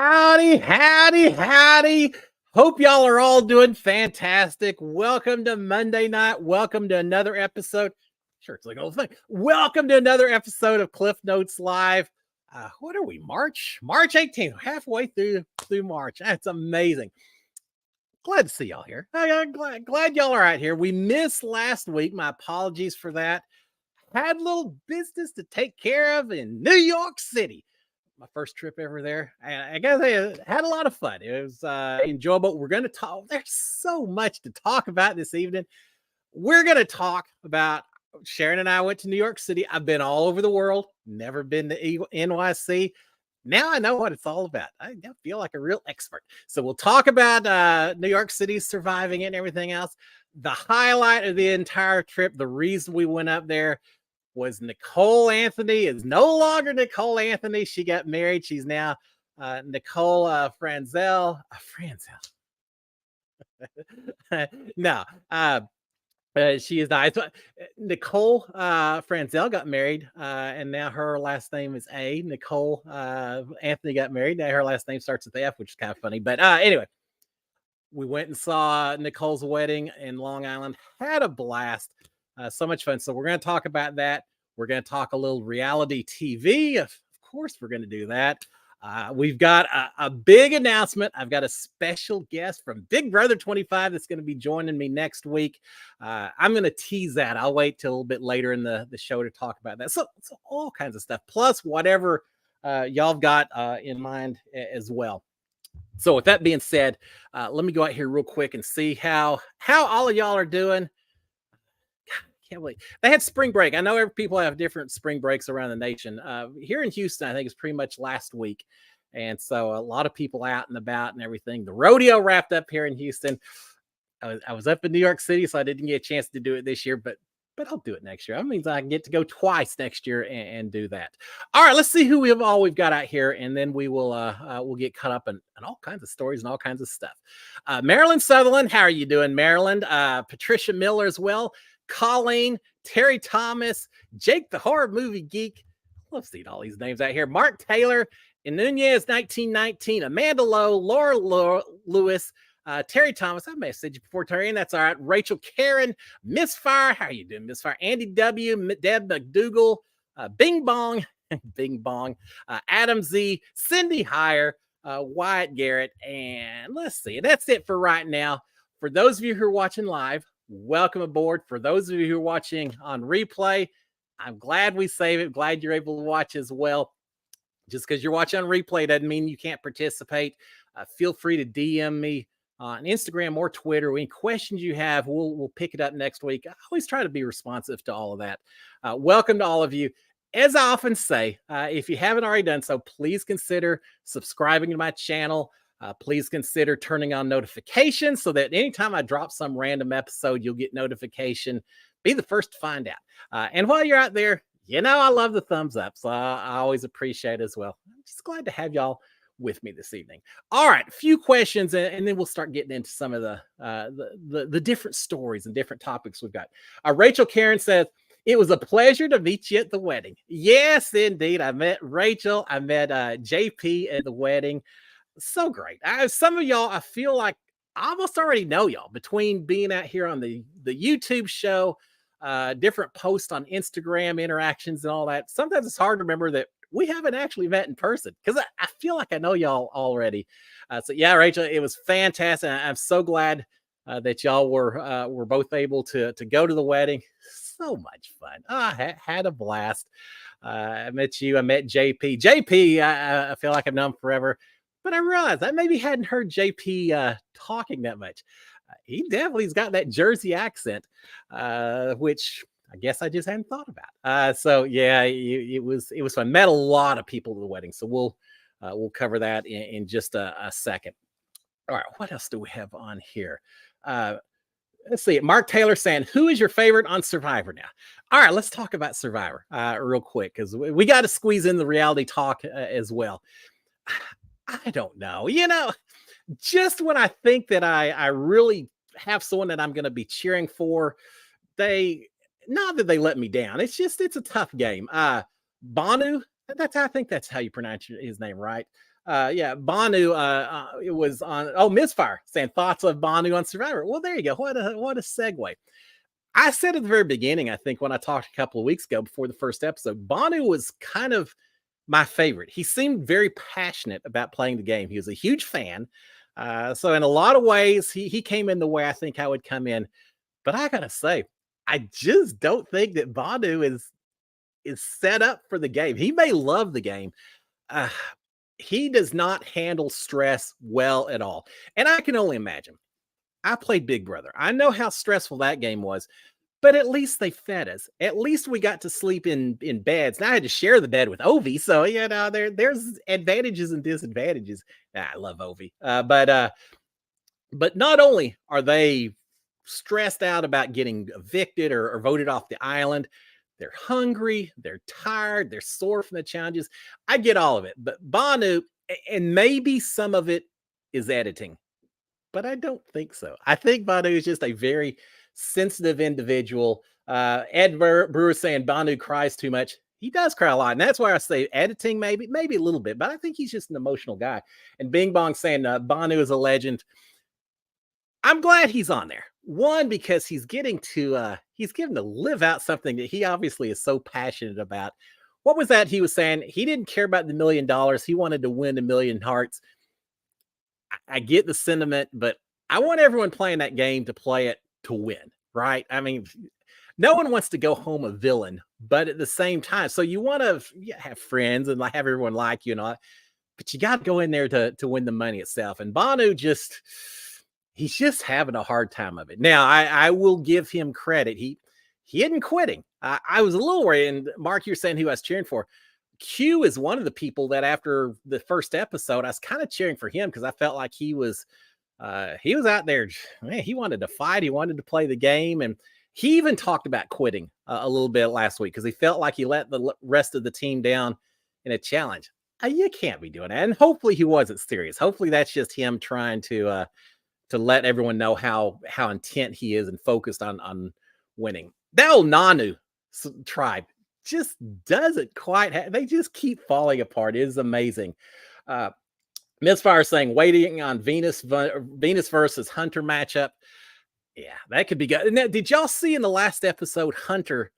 Howdy, howdy, howdy. Hope y'all are all doing fantastic. Welcome to Monday night. Welcome to another episode. Sure, it's like a whole thing. Welcome to another episode of Cliff Notes Live. What are we? March 18th, halfway through March. That's amazing. Glad to see y'all here. I'm glad y'all are out here. We missed last week. My apologies for that. Had a little business to take care of in New York City. My first trip ever there. And I gotta say, I had a lot of fun. It was enjoyable. We're going to talk. There's so much to talk about this evening. We're going to talk about Sharon and I went to New York City. I've been all over the world, never been to NYC. Now I know what it's all about. I feel like a real expert. So we'll talk about New York City surviving it and everything else. The highlight of the entire trip, the reason we went up there, was Nicole Anthony is no longer Nicole Anthony. She got married. She's now Nicole Franzel. No, she is not. Nicole Franzel got married, and now her last name is A. Nicole Anthony got married. Now her last name starts with F, which is kind of funny. But anyway, we went and saw Nicole's wedding in Long Island. Had a blast. So much fun. So we're going to talk about that. We're going to talk a little reality TV. Of course, we're going to do that. We've got a big announcement. I've got a special guest from Big Brother 25 that's going to be joining me next week. I'm going to tease that. I'll wait till a little bit later in the show to talk about that. So all kinds of stuff, plus whatever y'all got in mind as well. So with that being said, let me go out here real quick and see how all of y'all are doing. Can't believe they had spring break. I know people have different spring breaks around the nation. Here in Houston, I think it's pretty much last week. And so a lot of people out and about and everything. The rodeo wrapped up here in Houston. I was up in New York City, so I didn't get a chance to do it this year, but I'll do it next year. That means I can get to go twice next year and do that. All right, let's see who we've got out here, and then we will we'll get caught up in all kinds of stories and all kinds of stuff. Marilyn Sutherland, how are you doing, Maryland? Patricia Miller as well. Colleen, Terry Thomas, Jake the Horror Movie Geek. Love seeing all these names out here. Mark Taylor, Nunez 1919, Amanda Lowe, Laura Lewis, Terry Thomas. I may have said you before, Terry, and that's all right. Rachel Karen, Miss Fire. How are you doing, Miss Fire? Andy W, Deb McDougal, Bing Bong, Bing Bong, Adam Z, Cindy Heyer, Wyatt Garrett, and let's see. That's it for right now. For those of you who are watching live, welcome aboard. For those of you who are watching on replay, I'm glad we save it. Glad you're able to watch as well. Just because you're watching on replay doesn't mean you can't participate. Feel free to DM me on Instagram or Twitter. Any questions you have, we'll pick it up next week. I always try to be responsive to all of that. Welcome to all of you. As I often say, if you haven't already done so, please consider subscribing to my channel. Please consider turning on notifications so that anytime I drop some random episode, you'll get notification. Be the first to find out. And while you're out there, you know I love the thumbs up, so I always appreciate it as well. I'm just glad to have y'all with me this evening. All right, a few questions, and then we'll start getting into some of the different stories and different topics we've got. Rachel Karen says, it was a pleasure to meet you at the wedding. Yes, indeed. I met Rachel. I met JP at the wedding. So great. Some of y'all, I feel like I almost already know y'all between being out here on the YouTube show, different posts on Instagram, interactions and all that. Sometimes it's hard to remember that we haven't actually met in person because I feel like I know y'all already. So yeah, Rachel, it was fantastic. I'm so glad that y'all were both able to go to the wedding. So much fun. I had a blast. I met you. I met JP. JP, I feel like I've known him forever. But I realized I maybe hadn't heard JP talking that much. He definitely's got that Jersey accent, which I guess I just hadn't thought about. So yeah, it was fun. Met a lot of people at the wedding, so we'll cover that in just a second. All right, what else do we have on here? Let's see. Mark Taylor saying, "Who is your favorite on Survivor now?" All right, let's talk about Survivor real quick because we got to squeeze in the reality talk as well. I don't know. You know, just when I think that I really have someone that I'm going to be cheering for, not that they let me down. It's a tough game. Banu, I think that's how you pronounce his name, right? Yeah, Banu. It was on. Oh, Misfire saying thoughts of Banu on Survivor. Well, there you go. What a segue. I said at the very beginning, I think when I talked a couple of weeks ago before the first episode, Banu was kind of my favorite. He seemed very passionate about playing the game. He was a huge fan. So in a lot of ways, he came in the way I think I would come in. But I gotta say, I just don't think that Banu is set up for the game. He may love the game. Uh, he does not handle stress well at all. And I can only imagine. I played Big Brother. I know how stressful that game was, but at least they fed us. At least we got to sleep in beds. Now I had to share the bed with Ovi, so there's advantages and disadvantages. I love Ovi, but not only are they stressed out about getting evicted or voted off the island, they're hungry, they're tired, they're sore from the challenges. I get all of it, but Banu, and maybe some of it is editing, but I don't think so. I think Banu is just a very sensitive individual. Ed Brewer saying Banu cries too much. He does cry a lot, and that's why I say editing, maybe a little bit, but I think he's just an emotional guy. And Bing Bong saying Banu is a legend. I'm glad he's on there. One, because he's getting to live out something that he obviously is so passionate about. What was that he was saying? He didn't care about the $1,000,000. He wanted to win 1,000,000 hearts. I get the sentiment, but I want everyone playing that game to play it to win, right? I mean, no one wants to go home a villain, but at the same time, so you want to have friends and have everyone like you and all, but you got to go in there to win the money itself. And Banu he's just having a hard time of it. Now, I will give him credit. He isn't quitting. I was a little worried, and Mark, you're saying who I was cheering for. Q is one of the people that after the first episode, I was kind of cheering for him because I felt like he was out there. Man, he wanted to fight. He wanted to play the game, and he even talked about quitting a little bit last week because he felt like he let the rest of the team down in a challenge. You can't be doing that, and hopefully he wasn't serious. Hopefully that's just him trying to let everyone know how intent he is and focused on winning. That old Nanu tribe just doesn't quite they just keep falling apart. It is amazing. Misfire saying waiting on Venus versus Hunter matchup. Yeah, that could be good. Now, did y'all see in the last episode Hunter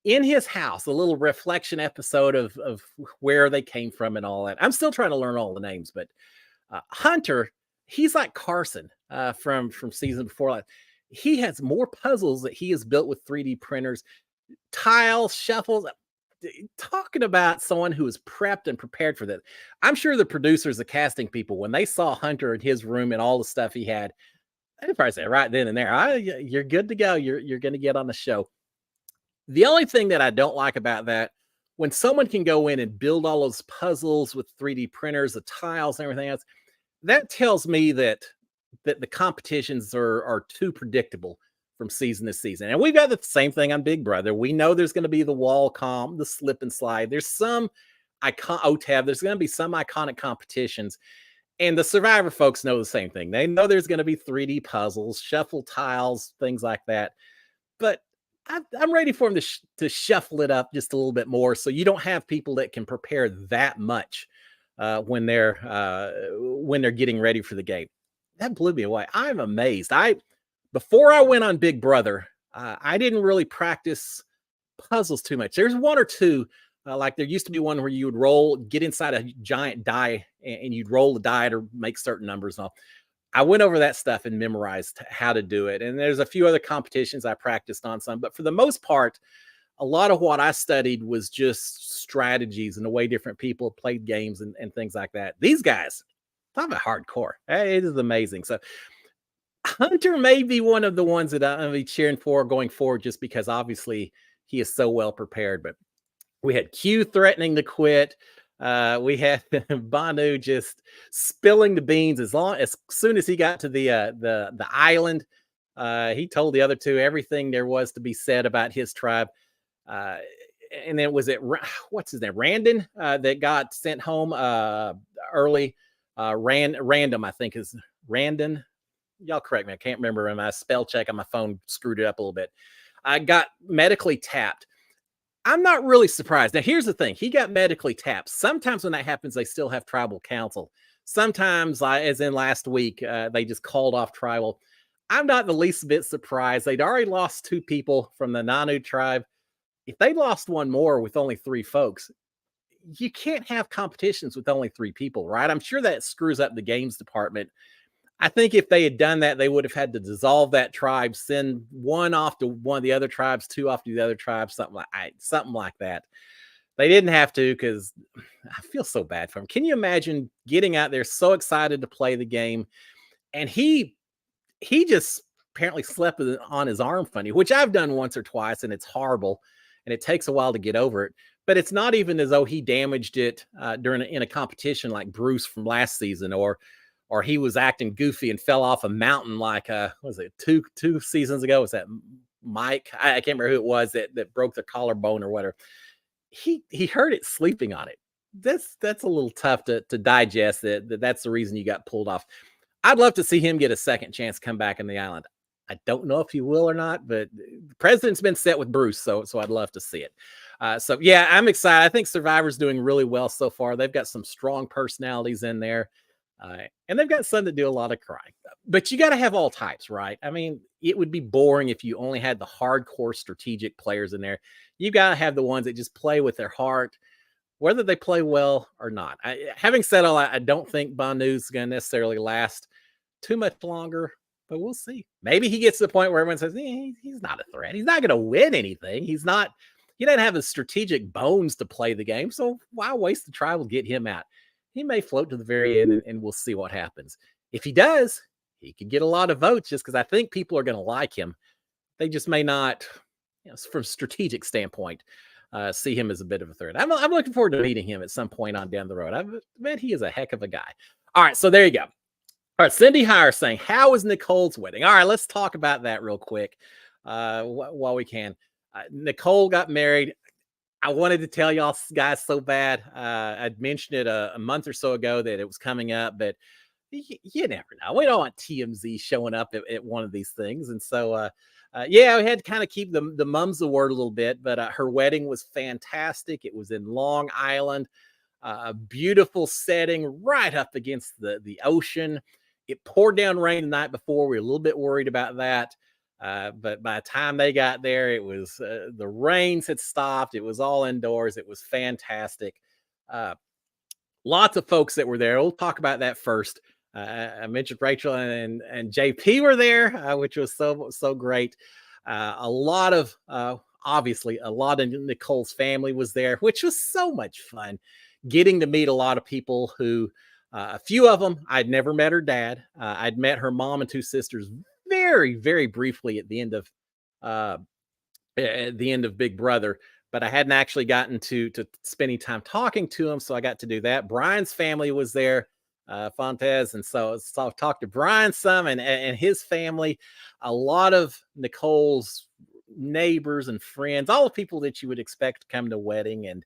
in his house, a little reflection episode of where they came from and all that? I'm still trying to learn all the names, but Hunter, he's like Carson from season before. He has more puzzles that he has built with 3D printers, tiles, shuffles. Talking about someone who is prepped and prepared for that. I'm sure the producers, the casting people, when they saw Hunter in his room and all the stuff he had, they probably said right then and there, you're good to go. You're going to get on the show. The only thing that I don't like about that, when someone can go in and build all those puzzles with 3D printers, the tiles and everything else, that tells me that the competitions are too predictable from season to season. And we've got the same thing on Big Brother. We know there's going to be the wall comp, the slip and slide. There's some OTAB. There's going to be some iconic competitions. And the Survivor folks know the same thing. They know there's going to be 3D puzzles, shuffle tiles, things like that. But I'm ready for them to shuffle it up just a little bit more, so you don't have people that can prepare that much when they're getting ready for the game. That blew me away. I'm amazed. Before I went on Big Brother, I didn't really practice puzzles too much. There's one or two, like there used to be one where you would get inside a giant die and you'd roll the die to make certain numbers and all. I went over that stuff and memorized how to do it. And there's a few other competitions I practiced on some, but for the most part, a lot of what I studied was just strategies and the way different people played games and things like that. These guys, talk about hardcore. It is amazing. So Hunter may be one of the ones that I'm going to be cheering for going forward, just because obviously he is so well prepared. But we had Q threatening to quit. We had Banu just spilling the beans as soon as he got to the island. He told the other two everything there was to be said about his tribe. And then what's his name? Randon that got sent home early. Random, I think is Randon. Y'all correct me. I can't remember. My spell check on my phone screwed it up a little bit. I got medically tapped. I'm not really surprised. Now, here's the thing. He got medically tapped. Sometimes when that happens, they still have tribal counsel. Sometimes, as in last week, they just called off tribal. I'm not the least bit surprised. They'd already lost 2 people from the Nanu tribe. If they lost one more with only 3 folks, you can't have competitions with only 3 people, right? I'm sure that screws up the games department. I think if they had done that, they would have had to dissolve that tribe, send 1 off to one of the other tribes, 2 off to the other tribes, something like that. They didn't have to because I feel so bad for him. Can you imagine getting out there so excited to play the game, and he just apparently slept on his arm funny, which I've done once or twice, and it's horrible, and it takes a while to get over it. But it's not even as though he damaged it in a competition like Bruce from last season, or he was acting goofy and fell off a mountain like was it two seasons ago? Was that Mike? I can't remember who it was that broke the collarbone or whatever. He hurt it sleeping on it. That's a little tough to digest. That's the reason you got pulled off. I'd love to see him get a second chance, come back in the island. I don't know if he will or not, but the president's been set with Bruce, so I'd love to see it. So yeah, I'm excited. I think Survivor's doing really well so far. They've got some strong personalities in there, and they've got some that do a lot of crying. But you got to have all types, right? I mean, it would be boring if you only had the hardcore strategic players in there. You got to have the ones that just play with their heart, whether they play well or not. Having said all that, I don't think Banu's going to necessarily last too much longer, but we'll see. Maybe he gets to the point where everyone says, he's not a threat. He's not going to win anything. He doesn't have the strategic bones to play the game. So why waste the trial to get him out? He may float to the very end, and we'll see what happens. If he does, he could get a lot of votes just because I think people are going to like him. They just may not, from a strategic standpoint, see him as a bit of a threat. I'm looking forward to meeting him at some point on down the road. I bet he is a heck of a guy. All right, so there you go. All right, Cindy Hire saying, how was Nicole's wedding? All right, let's talk about that real quick while we can. Nicole got married. I wanted to tell y'all guys so bad. I'd mentioned it a month or so ago that it was coming up, but you never know. We don't want TMZ showing up at one of these things. And so, yeah, we had to kind of keep the mums the word a little bit, but her wedding was fantastic. It was in Long Island, a beautiful setting right up against the ocean. It poured down rain the night before. We were a little bit worried about that. But by the time they got there, it was the rains had stopped. It was all indoors. It was fantastic. Lots of folks that were there. We'll talk about that first. I mentioned Rachel and JP were there, which was so great. Obviously, a lot of Nicole's family was there, which was so much fun. Getting to meet a lot of people who, a few of them, I'd never met her dad. I'd met her mom and 2 sisters very, very briefly at the end of Big Brother, but I hadn't actually gotten to spending time talking to him, so I got to do that. Brian's family was there, Fontes, and so I talked to Brian some and his family, a lot of Nicole's neighbors and friends, all the people that you would expect to come to a wedding, and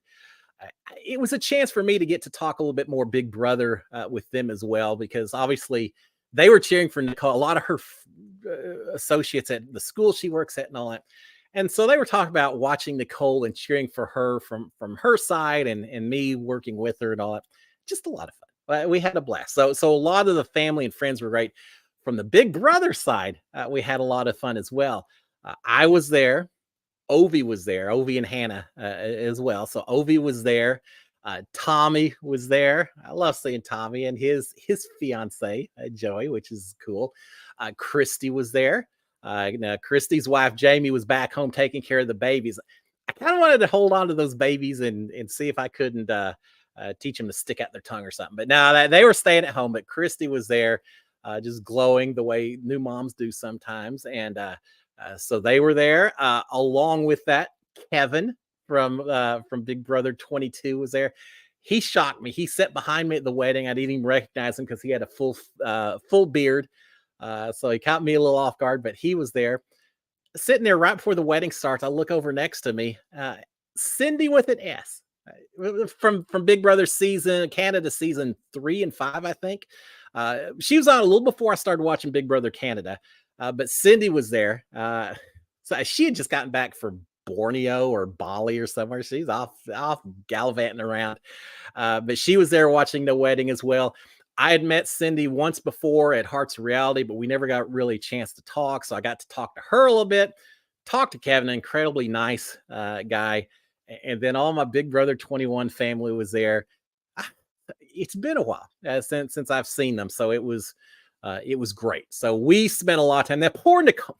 it was a chance for me to get to talk a little bit more Big Brother with them as well, because obviously they were cheering for Nicole, a lot of her associates at the school she works at and all that. And so they were talking about watching Nicole and cheering for her from her side and me working with her and all that. Just a lot of fun. We had a blast. So a lot of the family and friends were great. From the Big Brother side, we had a lot of fun as well. I was there. Ovi was there. Ovi and Hannah as well. So Ovi was there. Tommy was there. I love seeing Tommy and his fiance Joey, which is cool. Christy was there. Christy's wife Jamie was back home taking care of the babies. I kind of wanted to hold on to those babies and see if I couldn't teach them to stick out their tongue or something. But no, they were staying at home. But Christy was there, just glowing the way new moms do sometimes. And so they were there. Along with that, Kevin from Big Brother 22 was there. He shocked me. He sat behind me at the wedding. I didn't even recognize him because he had a full beard. So he caught me a little off guard, but he was there. Sitting there right before the wedding starts, I look over next to me. Cindy with an S. From Big Brother Canada season 3 and 5, I think. She was on a little before I started watching Big Brother Canada. But Cindy was there. So she had just gotten back from Borneo or Bali or somewhere. She's off gallivanting around. But she was there watching the wedding as well. I had met Cindy once before at Hearts of Reality, but we never got really a chance to talk. So I got to talk to her a little bit, talk to Kevin, an incredibly nice guy. And then all my Big Brother 21 family was there. Ah, It's been a while since I've seen them, so it was great. So we spent a lot of time. That poor Nicole.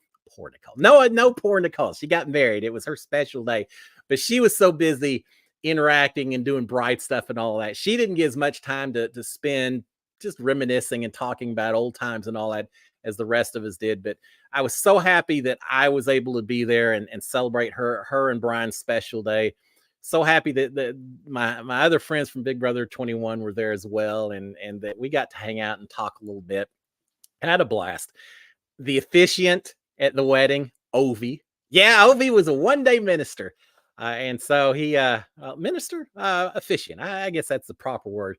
No, poor Nicole. She got married. It was her special day, but she was so busy interacting and doing bride stuff and all that. She didn't get as much time to spend just reminiscing and talking about old times and all that as the rest of us did. But I was so happy that I was able to be there and celebrate her and Brian's special day. So happy that my other friends from Big Brother 21 were there as well, and that we got to hang out and talk a little bit. I had a blast. The officiant at the wedding, Ovi. Yeah, Ovi was a one-day minister. And so he minister officiant. I guess that's the proper word.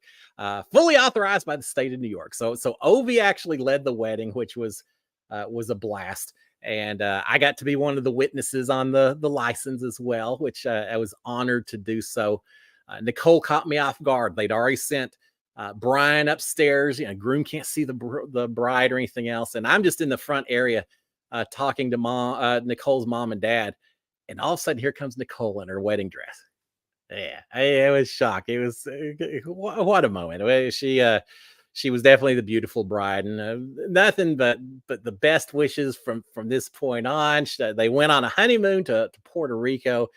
Fully authorized by the state of New York. So Ovi actually led the wedding, which was a blast. And I got to be one of the witnesses on the license as well, which I was honored to do so. Nicole caught me off guard. They'd already sent Brian upstairs. Groom can't see the bride or anything else, and I'm just in the front area talking to Nicole's mom and dad. And all of a sudden, here comes Nicole in her wedding dress. Yeah, I was shocked. It was what a moment. She was definitely the beautiful bride, and nothing but the best wishes from this point on. They went on a honeymoon to Puerto Rico,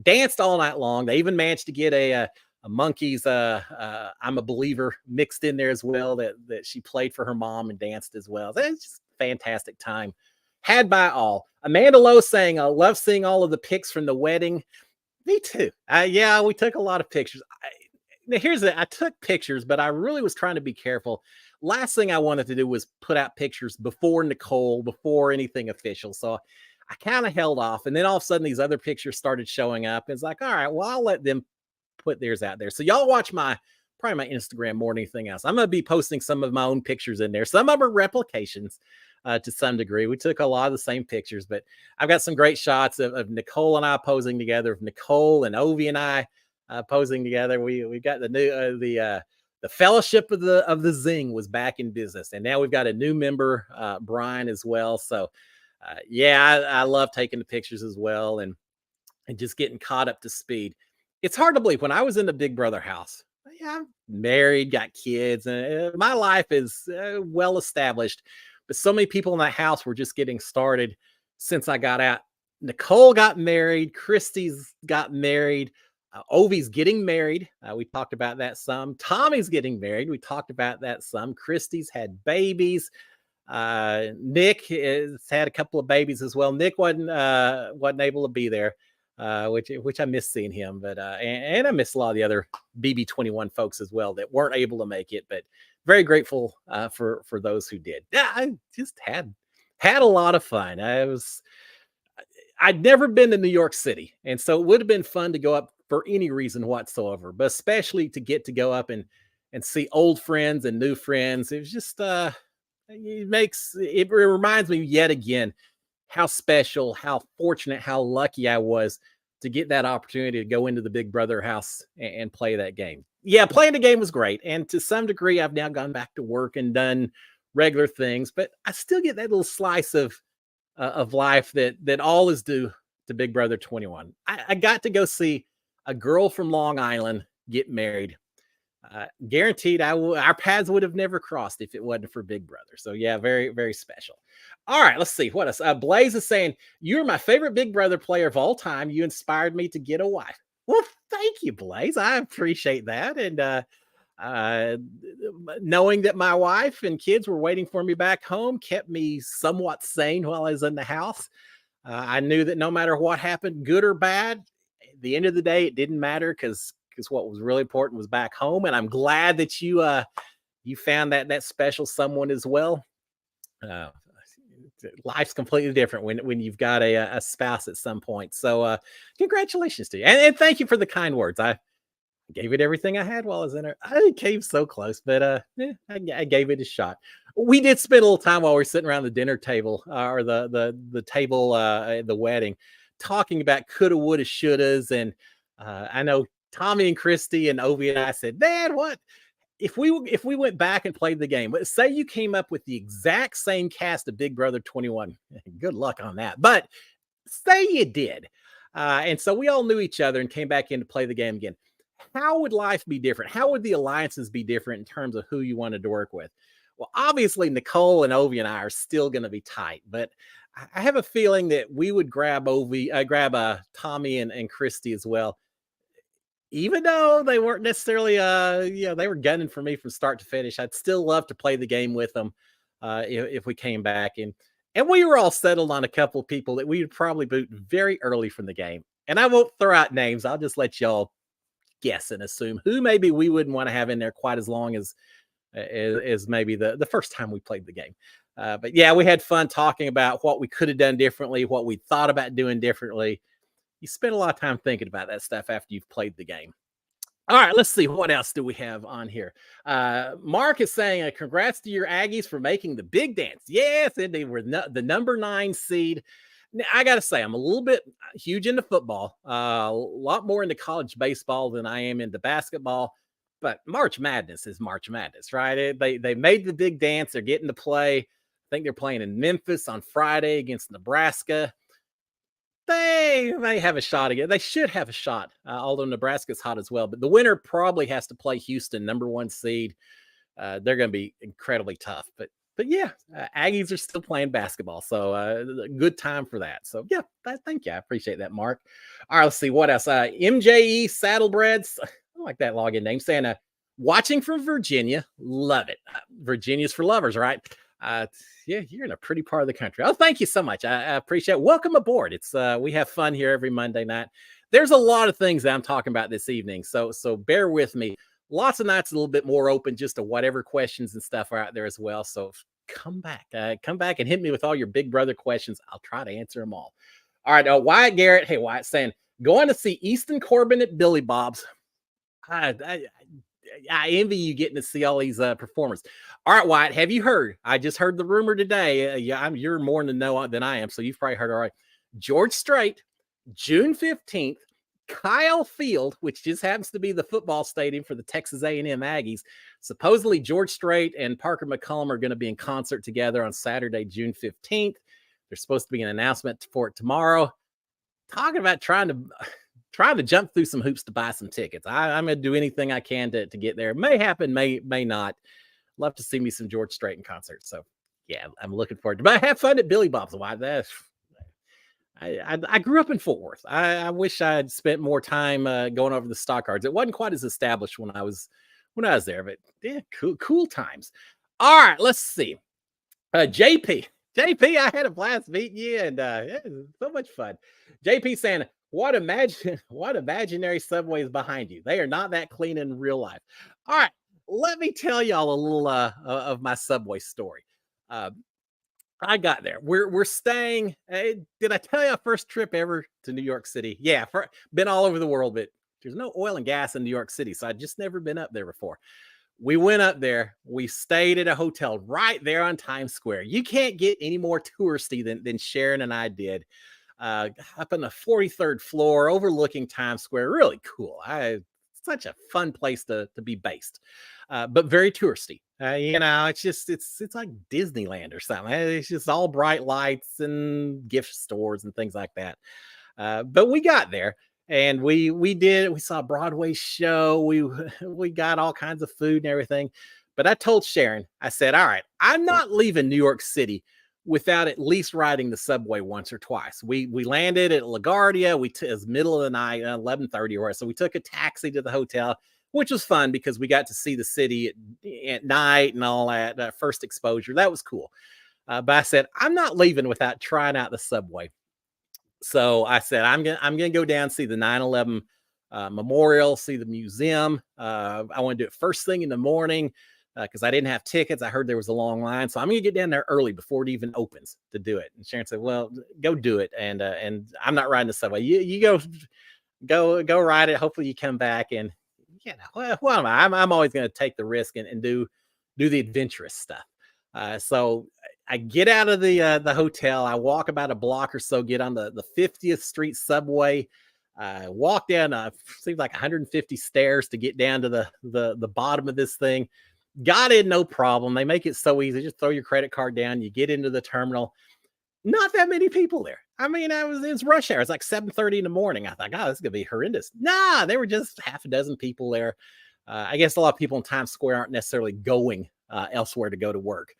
danced all night long. They even managed to get a Monkeys I'm a Believer mixed in there as well, that she played for her mom and danced as well. It's just a fantastic time had by all. Amanda Lowe saying, I love seeing all of the pics from the wedding. Me too. Yeah, we took a lot of pictures. I took pictures, but I really was trying to be careful. Last thing I wanted to do was put out pictures before Nicole, before anything official. So I kind of held off. And then all of a sudden, these other pictures started showing up. It's like, all right, well, I'll let them put theirs out there. So y'all watch probably my Instagram more than anything else. I'm going to be posting some of my own pictures in there. Some of them are replications to some degree. We took a lot of the same pictures, but I've got some great shots of Nicole and I posing together, of Nicole and Ovi and I posing together. We got the new the Fellowship of the Zing was back in business, and now we've got a new member, Brian, as well. So yeah, I love taking the pictures as well, and just getting caught up to speed. It's hard to believe, when I was in the Big Brother house, yeah, I'm married, got kids, and my life is well established. But so many people in that house were just getting started since I got out. Nicole got married. Christy's got married. Ovi's getting married. We talked about that some. Tommy's getting married. We talked about that some. Christy's had babies. Nick has had a couple of babies as well. Nick wasn't able to be there, which I miss seeing him. But and I miss a lot of the other BB21 folks as well that weren't able to make it. But very grateful for those who did. Yeah, I just had a lot of fun. I'd never been to New York City, and so it would have been fun to go up for any reason whatsoever, but especially to get to go up and see old friends and new friends. It was just it reminds me yet again how special, how fortunate, how lucky I was to get that opportunity to go into the Big Brother house and play that game. Yeah, playing the game was great, and to some degree, I've now gone back to work and done regular things, but I still get that little slice of life that all is due to Big Brother 21. I got to go see a girl from Long Island get married. Guaranteed, our paths would have never crossed if it wasn't for Big Brother. So yeah, very, very special. All right, let's see what else. Blaze is saying, "You're my favorite Big Brother player of all time. You inspired me to get a wife." Well, thank you, Blaze. I appreciate that. And knowing that my wife and kids were waiting for me back home kept me somewhat sane while I was in the house. I knew that no matter what happened, good or bad, at the end of the day, it didn't matter, because what was really important was back home. And I'm glad that you found that special someone as well. Life's completely different when you've got a spouse at some point. So congratulations to you, and thank you for the kind words. I gave it everything I had while I was in there. I came so close, but I gave it a shot. We did spend a little time while we were sitting around the dinner table, or the table at the wedding, talking about coulda, woulda, shouldas, and I know Tommy and Christy and Ovi and I said, Dad, what if we went back and played the game? But say you came up with the exact same cast of Big Brother 21. Good luck on that. But say you did. And so we all knew each other and came back in to play the game again. How would life be different? How would the alliances be different in terms of who you wanted to work with? Well, obviously, Nicole and Ovi and I are still going to be tight, but I have a feeling that we would grab Tommy and Christy as well, even though they weren't necessarily, they were gunning for me from start to finish. I'd still love to play the game with them if we came back. And we were all settled on a couple of people that we would probably boot very early from the game. And I won't throw out names. I'll just let y'all guess and assume who maybe we wouldn't want to have in there quite as long as maybe the first time we played the game. But yeah, we had fun talking about what we could have done differently, what we thought about doing differently. You spend a lot of time thinking about that stuff after you've played the game. All right, let's see. What else do we have on here? Mark is saying, congrats to your Aggies for making the big dance. Yes, indeed. We're the number 9 seed. Now, I got to say, I'm a little bit huge into football, a lot more into college baseball than I am into basketball. But March Madness is March Madness, right? They made the big dance. They're getting to play. I think they're playing in Memphis on Friday against Nebraska. They may have a shot again. They should have a shot, although Nebraska's hot as well. But the winner probably has to play Houston, number 1 seed. They're going to be incredibly tough. But yeah, Aggies are still playing basketball, so good time for that. So yeah, thank you. I appreciate that, Mark. All right, let's see what else. MJE Saddlebreds, I like that login name. Saying, watching from Virginia, love it. Virginia's for lovers, right? Yeah, you're in a pretty part of the country. Oh, thank you so much. I appreciate it. Welcome aboard. It's we have fun here every Monday night. There's a lot of things that I'm talking about this evening, so bear with me. Lots of nights a little bit more open just to whatever questions and stuff are out there as well. So come back and hit me with all your Big Brother questions. I'll try to answer them all. All right, Wyatt Garrett. Hey, Wyatt saying, going to see Easton Corbin at Billy Bob's. I envy you getting to see all these performers. All right, Wyatt, have you heard? I just heard the rumor today. You're more in the know than I am, so you've probably heard. All right, George Strait, June 15th, Kyle Field, which just happens to be the football stadium for the Texas A&M Aggies. Supposedly, George Strait and Parker McCollum are going to be in concert together on Saturday, June 15th. There's supposed to be an announcement for it tomorrow. Talking about trying to jump through some hoops to buy some tickets. I'm going to do anything I can to get there. May happen, may not. Love to see me some George Strait in concert. So, yeah, I'm looking forward to it. But have fun at Billy Bob's. Why that? I grew up in Fort Worth. I wish I had spent more time going over the stock cards. It wasn't quite as established when I was there, but yeah, cool times. All right, let's see. JP, I had a blast meeting you, and it was so much fun. JP saying, what imaginary subway is behind you? They are not that clean in real life. All right, let me tell y'all a little of my subway story. I got there. We're staying. Did I tell you our first trip ever to New York City? Yeah, been all over the world, but there's no oil and gas in New York City, so I just never been up there before. We went up there. We stayed at a hotel right there on Times Square. You can't get any more touristy than Sharon and I did. Up on the 43rd floor, overlooking Times Square. Really cool. Such a fun place to be based, but very touristy. It's like Disneyland or something. It's just all bright lights and gift stores and things like that. But we got there and we saw a Broadway show. We got all kinds of food and everything. But I told Sharon, I said, all right, I'm not leaving New York City without at least riding the subway once or twice. We landed at LaGuardia. It was middle of the night, 11:30 or so. We took a taxi to the hotel, which was fun because we got to see the city at night and all that first exposure. That was cool. But I said, I'm not leaving without trying out the subway. So I said, I'm gonna go down, see the 9/11 memorial, see the museum. I want to do it first thing in the morning because I didn't have tickets. I heard there was a long line, so I'm gonna get down there early before it even opens to do it. And Sharon said, "Well, go do it." And I'm not riding the subway. You go ride it. Hopefully you come back and well, I'm always going to take the risk and do the adventurous stuff. So I get out of the hotel. I walk about a block or so, get on the 50th Street subway. Walk down, seems like 150 stairs to get down to the bottom of this thing. Got in no problem. They make it so easy. Just throw your credit card down. You get into the terminal. Not that many people there. I mean, it's rush hour. It's like 7:30 in the morning. I thought, God, this is gonna be horrendous. Nah, there were just half a dozen people there. I guess a lot of people in Times Square aren't necessarily going elsewhere to go to work,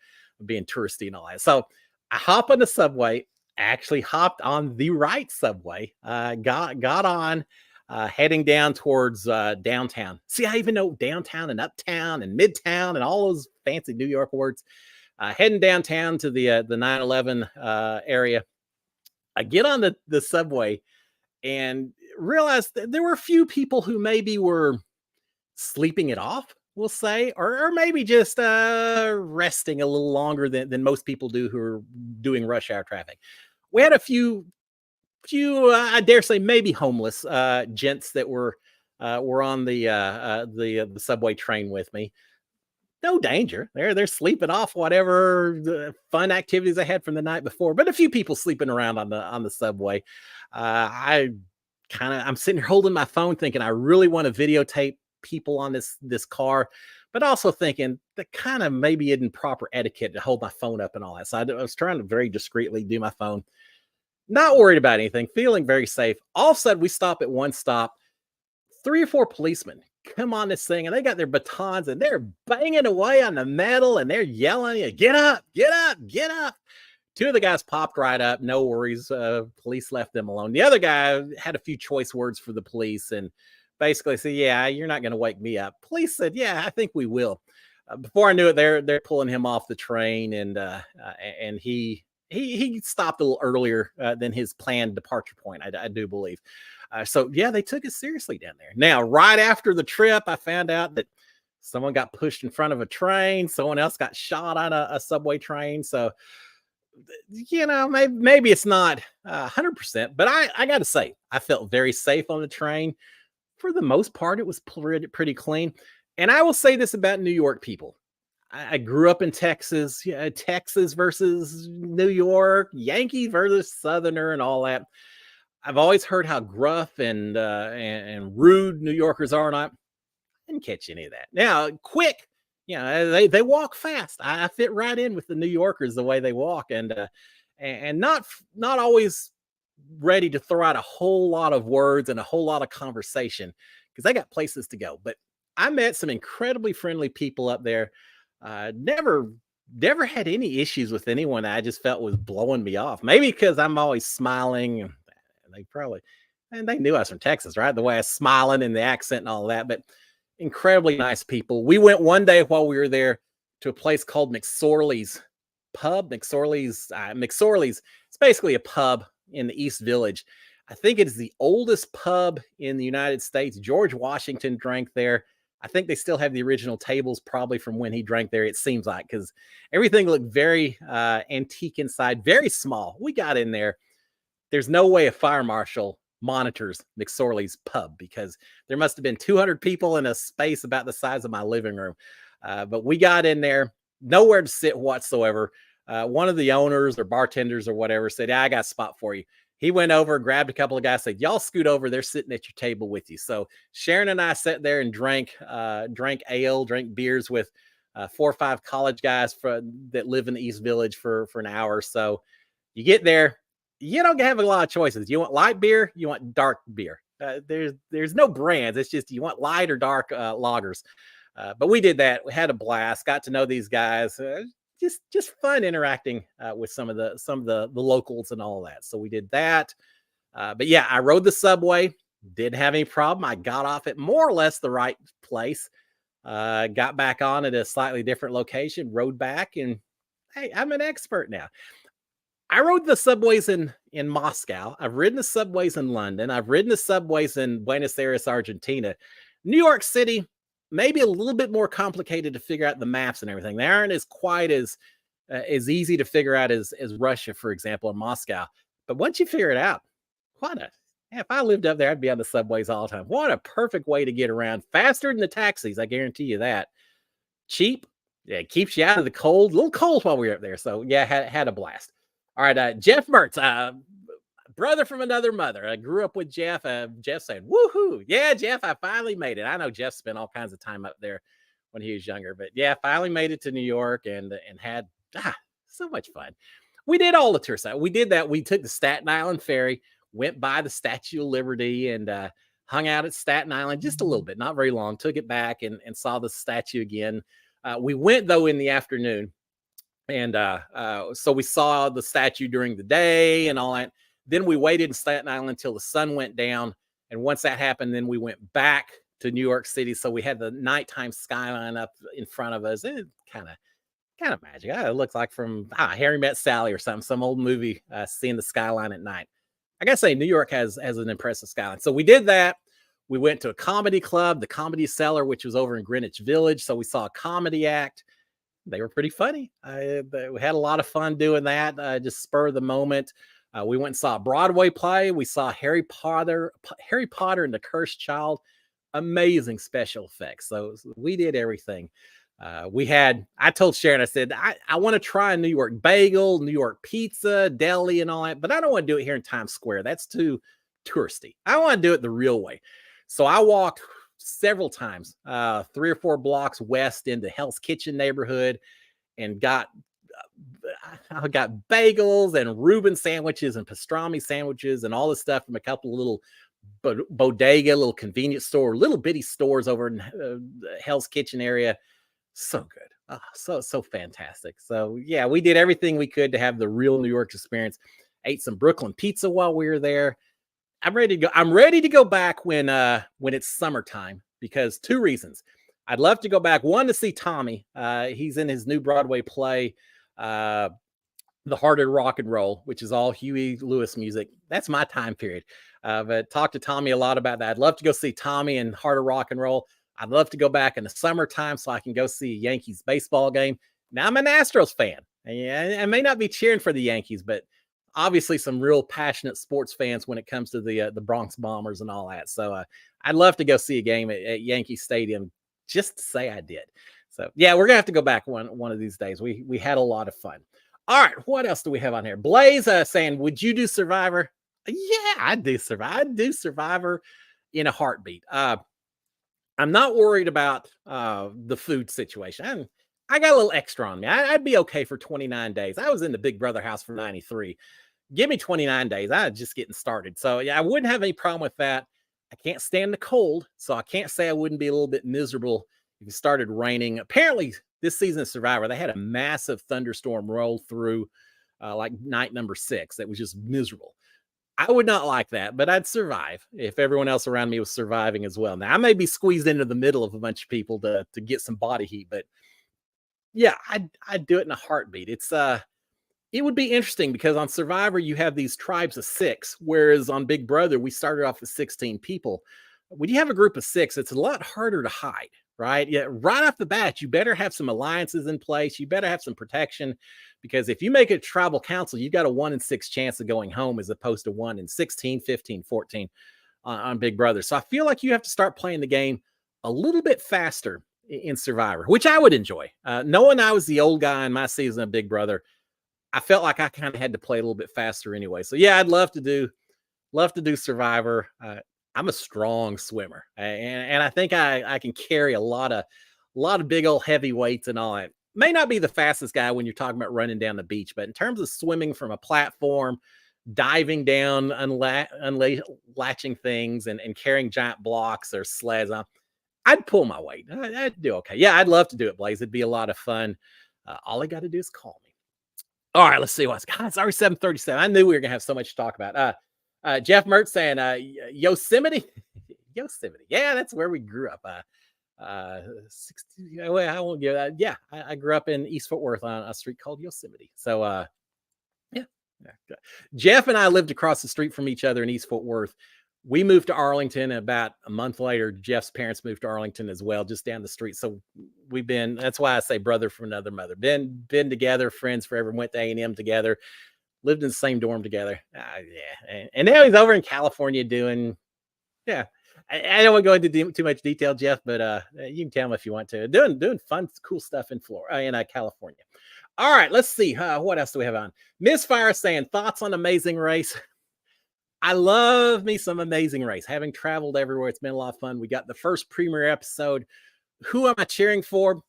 being touristy and all that. So I hop on the subway. Actually, hopped on the right subway. Got on, heading down towards downtown. See, I even know downtown and uptown and midtown and all those fancy New York words. Heading downtown to the 9/11 area. I get on the subway and realize that there were a few people who maybe were sleeping it off, we'll say, or maybe just resting a little longer than most people do who are doing rush hour traffic. We had a few I dare say maybe homeless gents that were on the subway train with me. No danger. They're sleeping off whatever the fun activities I had from the night before, but a few people sleeping around on the subway. I'm sitting here holding my phone thinking I really want to videotape people on this car, but also thinking that kind of maybe isn't proper etiquette to hold my phone up and all that. So I was trying to very discreetly do my phone, not worried about anything, feeling very safe. All of a sudden, we stop at one stop. 3 or 4 policemen come on this thing and they got their batons and they're banging away on the metal and they're yelling, get up, get up, get up. Two of the guys popped right up. No worries. Police left them alone. The other guy had a few choice words for the police and basically said, yeah, you're not going to wake me up. Police said, yeah, I think we will. Before I knew it, they're pulling him off the train and he stopped a little earlier than his planned departure point, I do believe. So yeah, they took it seriously down there. Now, right after the trip, I found out that someone got pushed in front of a train. Someone else got shot on a subway train. So, maybe it's not 100%, but I got to say, I felt very safe on the train. For the most part, it was pretty clean. And I will say this about New York people. I grew up in Texas, Texas versus New York, Yankee versus Southerner, and all that. I've always heard how gruff and rude New Yorkers are, and I didn't catch any of that. Now, quick, they walk fast. I fit right in with the New Yorkers the way they walk, and not always ready to throw out a whole lot of words and a whole lot of conversation because they got places to go. But I met some incredibly friendly people up there. Never had any issues with anyone that I just felt was blowing me off. Maybe because I'm always smiling, and they knew I was from Texas, right? The way I was smiling and the accent and all that. But incredibly nice people. We went one day while we were there to a place called McSorley's Pub. McSorley's. It's basically a pub in the East Village. I think it is the oldest pub in the United States. George Washington drank there. I think they still have the original tables probably from when he drank there, it seems like, because everything looked very antique inside, very small. We got in there. There's no way a fire marshal monitors McSorley's pub because there must have been 200 people in a space about the size of my living room. But we got in there, nowhere to sit whatsoever. One of the owners or bartenders or whatever said, I got a spot for you. He went over, grabbed a couple of guys, said, y'all scoot over. They're sitting at your table with you. So Sharon and I sat there and drank ale, drank beers with 4 or 5 college guys that live in the East Village for an hour or so. You get there, you don't have a lot of choices. You want light beer, you want dark beer. There's no brands. It's just you want light or dark lagers. But we did that. We had a blast. Got to know these guys. Just fun interacting with some of the locals and all that. So we did that. But yeah, I rode the subway. Didn't have any problem. I got off at more or less the right place. Got back on at a slightly different location. Rode back, and hey, I'm an expert now. I rode the subways in Moscow. I've ridden the subways in London. I've ridden the subways in Buenos Aires, Argentina. New York City, maybe a little bit more complicated to figure out the maps and everything. They aren't as quite as easy to figure out as Russia, for example, in Moscow. But once you figure it out, if I lived up there, I'd be on the subways all the time. What a perfect way to get around. Faster than the taxis, I guarantee you that. Cheap. Yeah, it keeps you out of the cold, a little cold while we were up there. So yeah, had a blast. All right, Jeff Mertz, brother from another mother. I grew up with Jeff. Jeff said, "Woohoo! Yeah, Jeff, I finally made it." I know Jeff spent all kinds of time up there when he was younger, but yeah, finally made it to New York and had so much fun. We did all the tour side. We did that. We took the Staten Island ferry, went by the Statue of Liberty, and hung out at Staten Island just a little bit, not very long. Took it back and saw the statue again. We went though in the afternoon, and so we saw the statue during the day and all that. Then we waited in Staten Island until the sun went down, and once that happened, then we went back to New York City. So we had the nighttime skyline up in front of us. It kind of magic. It looks like from Harry Met Sally or something, some old movie, seeing the skyline at night. I gotta say, New York has an impressive skyline. So we did that. We went to a comedy club, the Comedy Cellar, which was over in Greenwich Village. So we saw a comedy act. They were pretty funny. We had a lot of fun doing that, just spur of the moment. We went and saw a Broadway play. We saw Harry Potter and the Cursed Child. Amazing special effects. So we did everything. I told Sharon, I said, I want to try a New York bagel, New York pizza, deli, and all that, but I don't want to do it here in Times Square. That's too touristy. I want to do it the real way. So I walked several times, 3 or 4 blocks west into Hell's Kitchen neighborhood, and I got bagels and Reuben sandwiches and pastrami sandwiches and all this stuff from a couple of little bodega, little convenience store, little bitty stores over in Hell's Kitchen area. So good. Oh, so fantastic. So yeah, we did everything we could to have the real New York experience. Ate some Brooklyn pizza while we were there. I'm ready to go. I'm ready to go back when it's summertime, because 2 reasons. I'd love to go back. One, to see Tommy. He's in his new Broadway play, The Heart of Rock and Roll, which is all Huey Lewis music. That's my time period. But talk to Tommy a lot about that. I'd love to go see Tommy and Heart of Rock and Roll. I'd love to go back in the summertime so I can go see a Yankees baseball game. Now I'm an Astros fan. I may not be cheering for the Yankees, but obviously some real passionate sports fans when it comes to the Bronx Bombers and all that. So I'd love to go see a game at Yankee Stadium just to say I did. So yeah, we're gonna have to go back one of these days. We had a lot of fun. All right, what else do we have on here? Blaze saying, would you do Survivor? Yeah, I'd do Survivor. I'd do Survivor in a heartbeat. I'm not worried about the food situation. I got a little extra on me. I'd be okay for 29 days. I was in the Big Brother house for 93. Give me 29 days. I'm just getting started. So yeah, I wouldn't have any problem with that. I can't stand the cold, so I can't say I wouldn't be a little bit miserable if it started raining. Apparently, this season of Survivor, they had a massive thunderstorm roll through like night number 6. That was just miserable. I would not like that, but I'd survive if everyone else around me was surviving as well. Now, I may be squeezed into the middle of a bunch of people to get some body heat, but yeah, I'd do it in a heartbeat. It would be interesting because on Survivor, you have these tribes of 6, whereas on Big Brother, we started off with 16 people. When you have a group of 6, it's a lot harder to hide, right? Yeah, right off the bat, you better have some alliances in place. You better have some protection, because if you make a tribal council, you've got a 1 in 6 chance of going home, as opposed to 1 in 16, 15, 14 on Big Brother. So I feel like you have to start playing the game a little bit faster in Survivor, which I would enjoy. Knowing I was the old guy in my season of Big Brother, I felt like I kind of had to play a little bit faster anyway. So yeah, I'd love to do Survivor. I'm a strong swimmer, and I think I can carry a lot of big old heavy weights and all that. May not be the fastest guy when you're talking about running down the beach, but in terms of swimming from a platform, diving down, unlatching things, and carrying giant blocks or sleds, I'd pull my weight. I'd do okay. Yeah, I'd love to do it, Blaze. It'd be a lot of fun. All I got to do is call me. All right, let's see what's. God, it's already 7:37. I knew we were gonna have so much to talk about. Jeff Mertz saying, Yosemite, Yosemite. Yeah, that's where we grew up. 60, well, I won't give that. Yeah, I grew up in East Fort Worth on a street called Yosemite. So, yeah. Jeff and I lived across the street from each other in East Fort Worth. We moved to Arlington, and about a month later, Jeff's parents moved to Arlington as well, just down the street. So that's why I say brother from another mother. Been together, friends forever, went to A&M together, lived in the same dorm together. Yeah. And now he's over in California doing, yeah. I don't want to go into too much detail, Jeff, but you can tell them if you want to. Doing fun, cool stuff in Florida, in California. All right, let's see. What else do we have on? Miss Fire saying thoughts on Amazing Race. I love me some Amazing Race. Having traveled everywhere, it's been a lot of fun. We got the first premiere episode. Who am I cheering for?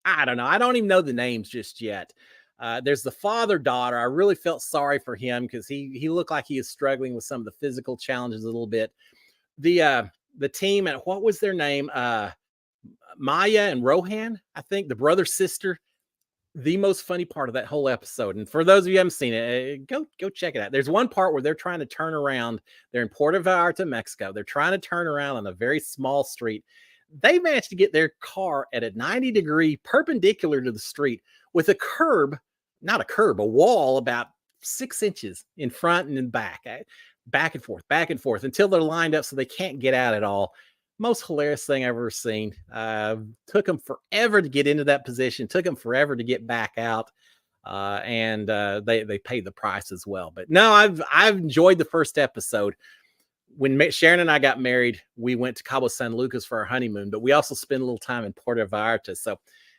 I don't know. I don't even know the names just yet. There's the father-daughter. I really felt sorry for him because he looked like he is struggling with some of the physical challenges a little bit. The team at what was their name? Maya and Rohan, I think, the brother sister. The most funny part of that whole episode. And for those of you who haven't seen it, go check it out. There's one part where they're trying to turn around. They're in Puerto Vallarta, Mexico. They're trying to turn around on a very small street. They managed to get their car at a 90-degree perpendicular to the street with a curb, not a curb, a wall about 6 inches in front and in back and forth until they're lined up so they can't get out at all. Most hilarious thing I've ever seen. Took them forever to get into that position. Took them forever to get back out, and they paid the price as well. But no, I've enjoyed the first episode. When Sharon and I got married, we went to Cabo San Lucas for our honeymoon, but we also spent a little time in Puerto Vallarta. So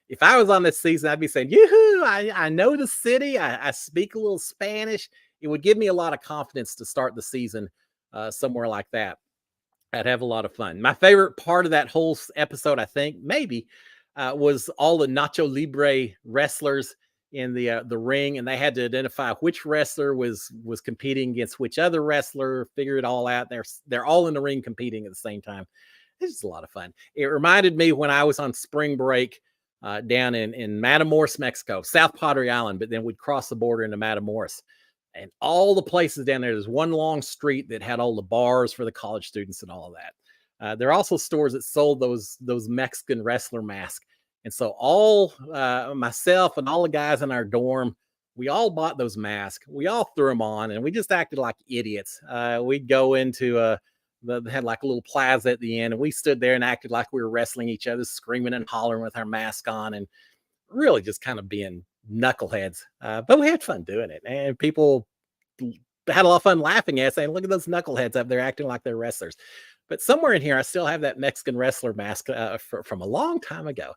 if I was on this season, I'd be saying, "Yoo-hoo! I know the city. I speak a little Spanish." It would give me a lot of confidence to start the season somewhere like that. I'd have a lot of fun. My favorite part of that whole episode, I think, maybe, was all the Nacho Libre wrestlers in the ring, and they had to identify which wrestler was competing against which other wrestler. Figure it all out. They're all in the ring competing at the same time. It's just a lot of fun. It reminded me when I was on spring break down in Matamoros, Mexico, South Padre Island, but then we'd cross the border into Matamoros. And all the places down there's one long street that had all the bars for the college students and all of that. There are also stores that sold those Mexican wrestler masks. And so all myself and all the guys in our dorm, we all bought those masks. We all threw them on, and we just acted like idiots. We'd go into they had like a little plaza at the end, and we stood there and acted like we were wrestling each other, screaming and hollering with our mask on, and really just kind of being knuckleheads. But we had fun doing it, and people had a lot of fun laughing at us, saying, "Look at those knuckleheads up there acting like they're wrestlers." But somewhere in here, I still have that Mexican wrestler mask from a long time ago.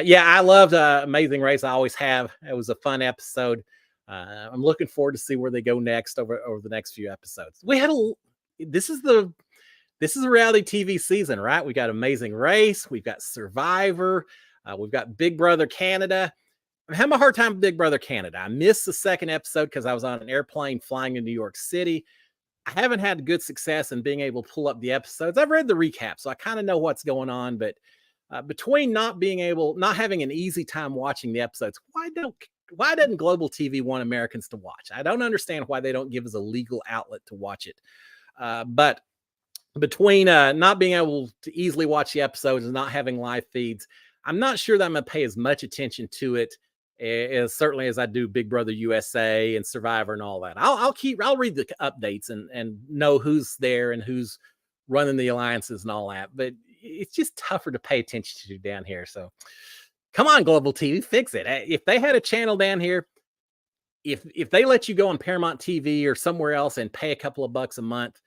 Yeah, I loved Amazing Race. I always have. It was a fun episode. I'm looking forward to see where they go next over the next few episodes. This is a reality TV season, right? We got Amazing Race. We've got Survivor. We've got Big Brother Canada. I'm having a hard time with Big Brother Canada. I missed the second episode because I was on an airplane flying to New York City. I haven't had good success in being able to pull up the episodes. I've read the recap, so I kind of know what's going on. But between not having an easy time watching the episodes, why doesn't Global TV want Americans to watch? I don't understand why they don't give us a legal outlet to watch it. But between not being able to easily watch the episodes and not having live feeds, I'm not sure that I'm going to pay as much attention to it as certainly as I do Big Brother USA and Survivor and all that. I'll read the updates and know who's there and who's running the alliances and all that. But it's just tougher to pay attention to down here. So come on, Global TV, fix it. If they had a channel down here, if they let you go on Paramount TV or somewhere else and pay a couple of bucks a month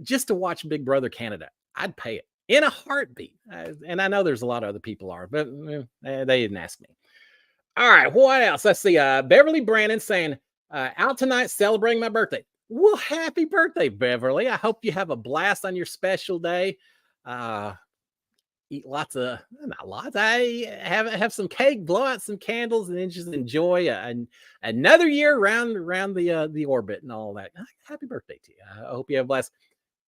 just to watch Big Brother Canada, I'd pay it in a heartbeat. And I know there's a lot of other people are, but they didn't ask me. All right, what else? Let's see. Beverly Brandon saying, out tonight celebrating my birthday. Well, happy birthday, Beverly. I hope you have a blast on your special day. Eat not lots. I have some cake, blow out some candles, and then just enjoy another year around the orbit and all that. Happy birthday to you. I hope you have a blast.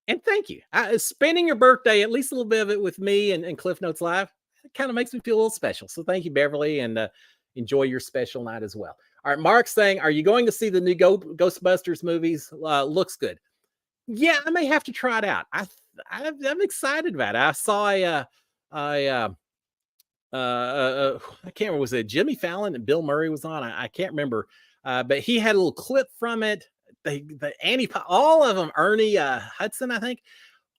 And thank you. Spending your birthday, at least a little bit of it with me and Cliff Notes Live, it kind of makes me feel a little special. So thank you, Beverly, and enjoy your special night as well. All right, Mark's saying, are you going to see the new Ghostbusters movies? Looks good. Yeah, I may have to try it out. I'm excited about it. I saw I can't remember, was it Jimmy Fallon and Bill Murray was on? I can't remember, but he had a little clip from it. All of them, Ernie Hudson, I think,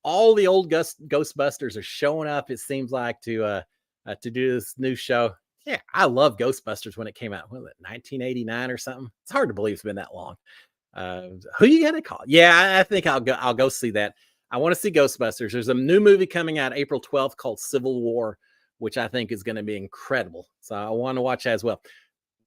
all the old Ghostbusters are showing up. It seems like to do this new show. Yeah, I love Ghostbusters when it came out. What was it, 1989 or something? It's hard to believe it's been that long. Who you gonna call? Yeah, I think I'll go see that. I want to see Ghostbusters. There's a new movie coming out April 12th called Civil War, which I think is going to be incredible. So I want to watch that as well.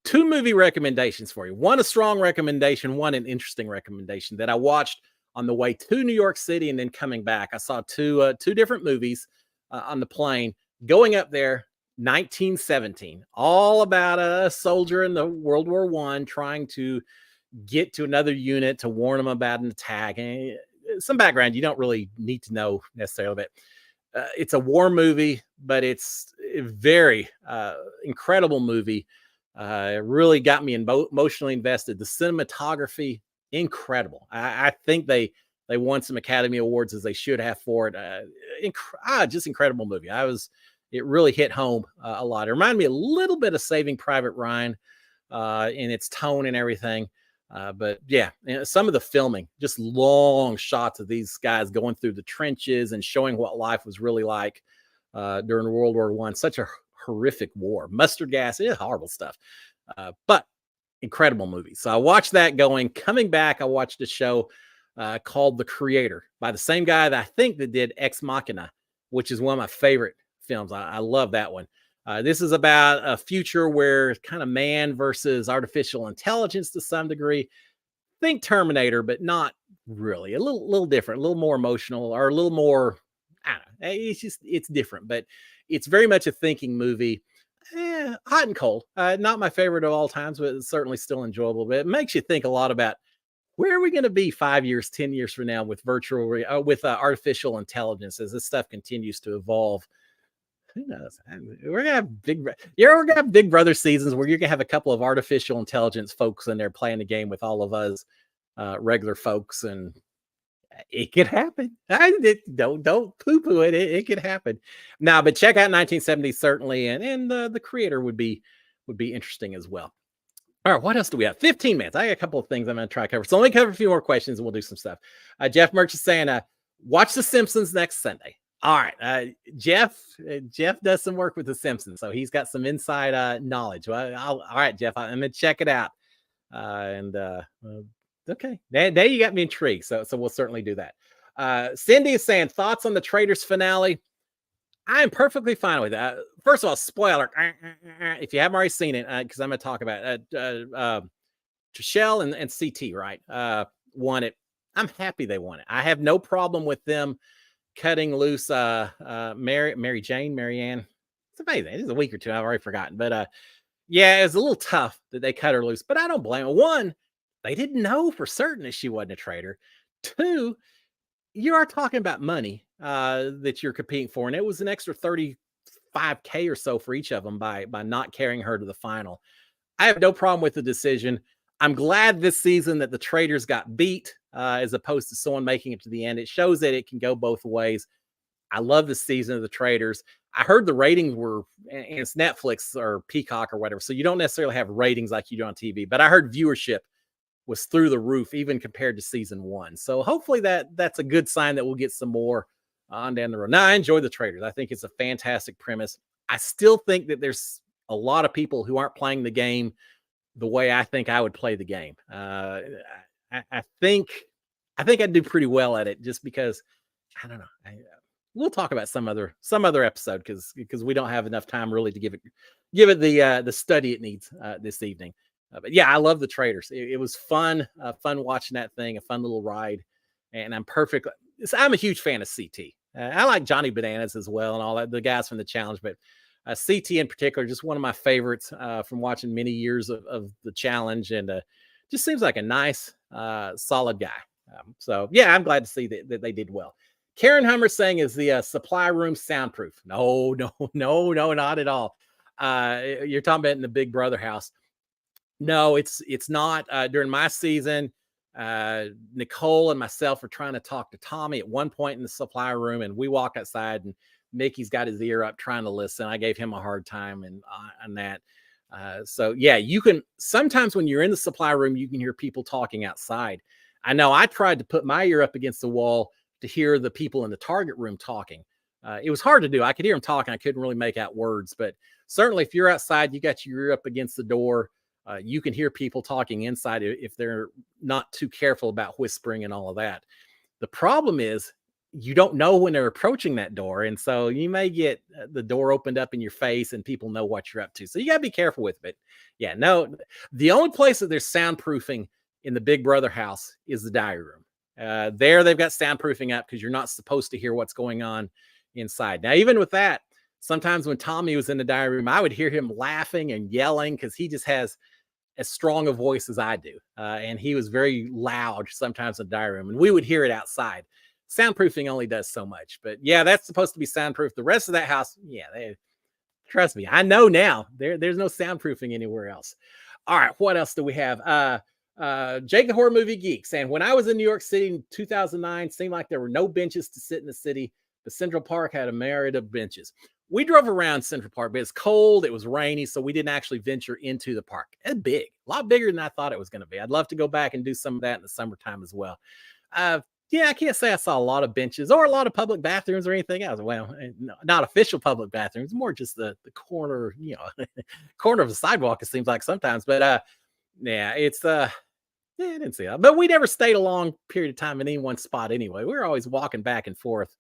Two movie recommendations for you. One, a strong recommendation, one, an interesting recommendation that I watched on the way to New York City and then coming back. I saw two different movies on the plane. Going up there, 1917, all about a soldier in the World War I trying to get to another unit to warn them about an attack. And some background you don't really need to know necessarily, but it's a war movie, but it's a very incredible movie. It really got me emotionally invested. The cinematography, incredible. I think they won some Academy Awards as they should have for it. Just incredible movie. It really hit home a lot. It reminded me a little bit of Saving Private Ryan in its tone and everything. But yeah, some of the filming, just long shots of these guys going through the trenches and showing what life was really like during World War I. Such a horrific war. Mustard gas, horrible stuff. But incredible movie. So I watched that coming back. I watched a show called The Creator by the same guy that I think that did Ex Machina, which is one of my favorite films. I love that one. This is about a future where kind of man versus artificial intelligence to some degree. Think Terminator, but not really. A little different, a little more emotional, or a little more, I don't know. It's different, but it's very much a thinking movie. Hot and cold. Not my favorite of all times, but it's certainly still enjoyable. But it makes you think a lot about where are we going to be 5 years, 10 years from now with artificial intelligence as this stuff continues to evolve. Who knows? We're gonna have we're gonna have Big Brother seasons where you're gonna have a couple of artificial intelligence folks in there playing the game with all of us regular folks, and it could happen. Don't poo-poo it. It could happen. Now, but check out 1970 certainly, and the Creator would be interesting as well. All right, what else do we have? 15 minutes. I got a couple of things I'm going to try to cover. So let me cover a few more questions and we'll do some stuff. Jeff Merch is saying, watch The Simpsons next Sunday. All right, Jeff does some work with The Simpsons, so he's got some inside knowledge. Well, all right, Jeff, I'm going to check it out. Okay, now you got me intrigued, so we'll certainly do that. Cindy is saying, thoughts on the Traitors finale? I am perfectly fine with that. First of all, spoiler, if you haven't already seen it, because I'm going to talk about it. Trishelle and CT, right, won it. I'm happy they won it. I have no problem with them cutting loose Mary Jane, Marianne. It's amazing. It's a week or two. I've already forgotten. But yeah, it was a little tough that they cut her loose. But I don't blame them. One, they didn't know for certain that she wasn't a traitor. Two, you are talking about money that you're competing for. And it was an extra $35K or so for each of them by not carrying her to the final. I have no problem with the decision. I'm glad this season that the Traitors got beat as opposed to someone making it to the end. It shows that it can go both ways. I love the season of the Traitors. I heard the ratings were, and it's Netflix or Peacock or whatever, so you don't necessarily have ratings like you do on TV, but I heard viewership was through the roof, even compared to season one. So hopefully that's a good sign that we'll get some more on down the road. Now, I enjoy the Traitors. I think it's a fantastic premise. I still think that there's a lot of people who aren't playing the game the way I think I would play the game. I think I'd do pretty well at it, just because I don't know. We'll talk about some other episode because we don't have enough time really to give it the study it needs this evening. But yeah, I love the Traitors. It was fun watching that thing, a fun little ride, and I'm a huge fan of CT. I like Johnny Bananas as well and all that, the guys from the challenge, but CT in particular, just one of my favorites from watching many years of the challenge, and just seems like a nice, solid guy. So yeah, I'm glad to see that they did well. Karen Hummer saying, is the supply room soundproof? No, not at all. You're talking about in the Big Brother house. No, it's not. During my season, Nicole and myself were trying to talk to Tommy at one point in the supply room, and we walk outside, and Mickey's got his ear up trying to listen. I gave him a hard time and on that. So yeah, you can sometimes when you're in the supply room, you can hear people talking outside. I know I tried to put my ear up against the wall to hear the people in the target room talking. It was hard to do. I could hear them talking. I couldn't really make out words, but certainly if you're outside, you got your ear up against the door. You can hear people talking inside if they're not too careful about whispering and all of that. The problem is you don't know when they're approaching that door. And so you may get the door opened up in your face and people know what you're up to. So you got to be careful with it. Yeah, no, the only place that there's soundproofing in the Big Brother house is the diary room. There they've got soundproofing up because you're not supposed to hear what's going on inside. Now, even with that, sometimes when Tommy was in the diary room, I would hear him laughing and yelling because he just has as strong a voice as I do. And he was very loud sometimes in the diary room, and we would hear it outside. Soundproofing only does so much, but yeah, that's supposed to be soundproof. The rest of that house, yeah, trust me, I know now. There's no soundproofing anywhere else. All right, what else do we have? Jake the Horror Movie Geek saying, when I was in New York City in 2009, seemed like there were no benches to sit in the city. The Central Park had a myriad of benches. We drove around Central Park, but it's cold, it was rainy, so we didn't actually venture into the park. It's big, a lot bigger than I thought it was going to be. I'd love to go back and do some of that in the summertime as well. Yeah, I can't say I saw a lot of benches or a lot of public bathrooms or anything else. Well, no, not official public bathrooms, more just the corner, corner of the sidewalk, it seems like sometimes. But yeah, it's yeah, I didn't see that. But we never stayed a long period of time in any one spot anyway. We were always walking back and forth.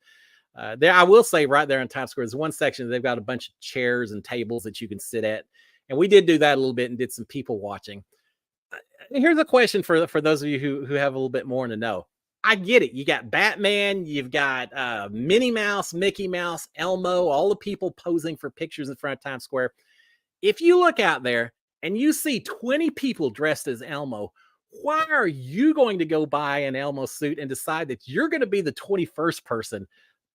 There, I will say, right there in Times Square, there's one section they've got a bunch of chairs and tables that you can sit at, and we did do that a little bit and did some people watching. Here's a question for those of you who have a little bit more to know. I get it. You got Batman, you've got Minnie Mouse, Mickey Mouse, Elmo, all the people posing for pictures in front of Times Square. If you look out there and you see 20 people dressed as Elmo, why are you going to go buy an Elmo suit and decide that you're going to be the 21st person